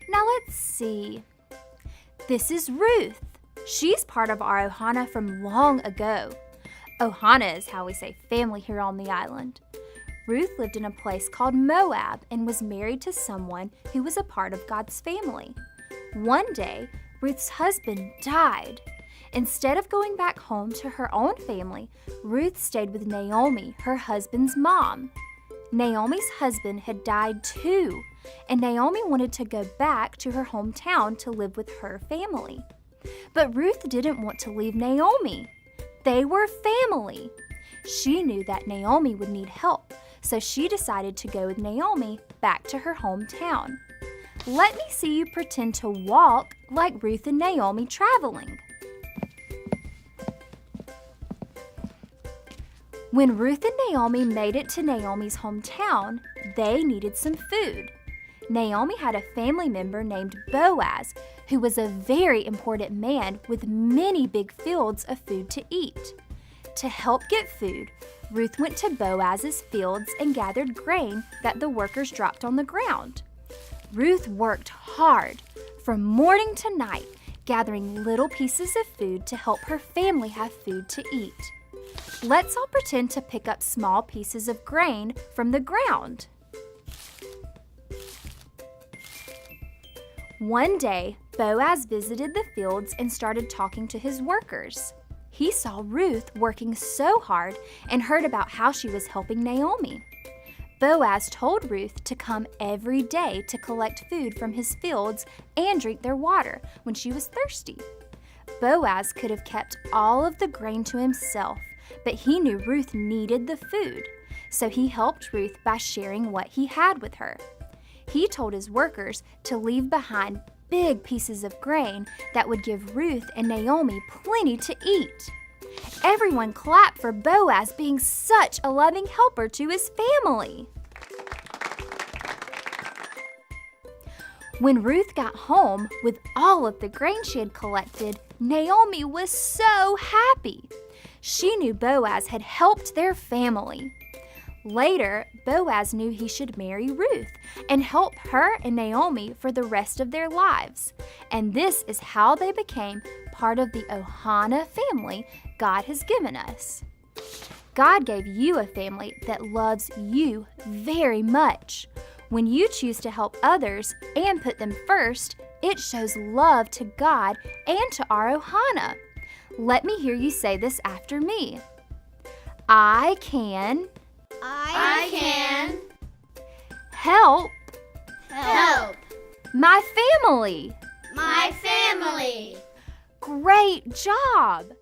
Now let's see. This is Ruth. She's part of our Ohana from long ago. Ohana is how we say family here on the island. Ruth lived in a place called Moab and was married to someone who was a part of God's family. One day, Ruth's husband died. Instead of going back home to her own family, Ruth stayed with Naomi, her husband's mom. Naomi's husband had died too, and Naomi wanted to go back to her hometown to live with her family. But Ruth didn't want to leave Naomi. They were family. She knew that Naomi would need help, so she decided to go with Naomi back to her hometown. Let me see you pretend to walk like Ruth and Naomi traveling. When Ruth and Naomi made it to Naomi's hometown, they needed some food. Naomi had a family member named Boaz, who was a very important man with many big fields of food to eat. To help get food, Ruth went to Boaz's fields and gathered grain that the workers dropped on the ground. Ruth worked hard from morning to night, gathering little pieces of food to help her family have food to eat. Let's all pretend to pick up small pieces of grain from the ground. One day, Boaz visited the fields and started talking to his workers. He saw Ruth working so hard and heard about how she was helping Naomi. Boaz told Ruth to come every day to collect food from his fields and drink their water when she was thirsty. Boaz could have kept all of the grain to himself, but he knew Ruth needed the food, so he helped Ruth by sharing what he had with her. He told his workers to leave behind big pieces of grain that would give Ruth and Naomi plenty to eat. Everyone clapped for Boaz being such a loving helper to his family. When Ruth got home with all of the grain she had collected, Naomi was so happy. She knew Boaz had helped their family. Later, Boaz knew he should marry Ruth and help her and Naomi for the rest of their lives. And this is how they became part of the Ohana family God has given us. God gave you a family that loves you very much. When you choose to help others and put them first, it shows love to God and to our Ohana. Let me hear you say this after me. I can help my family. My family. Great job!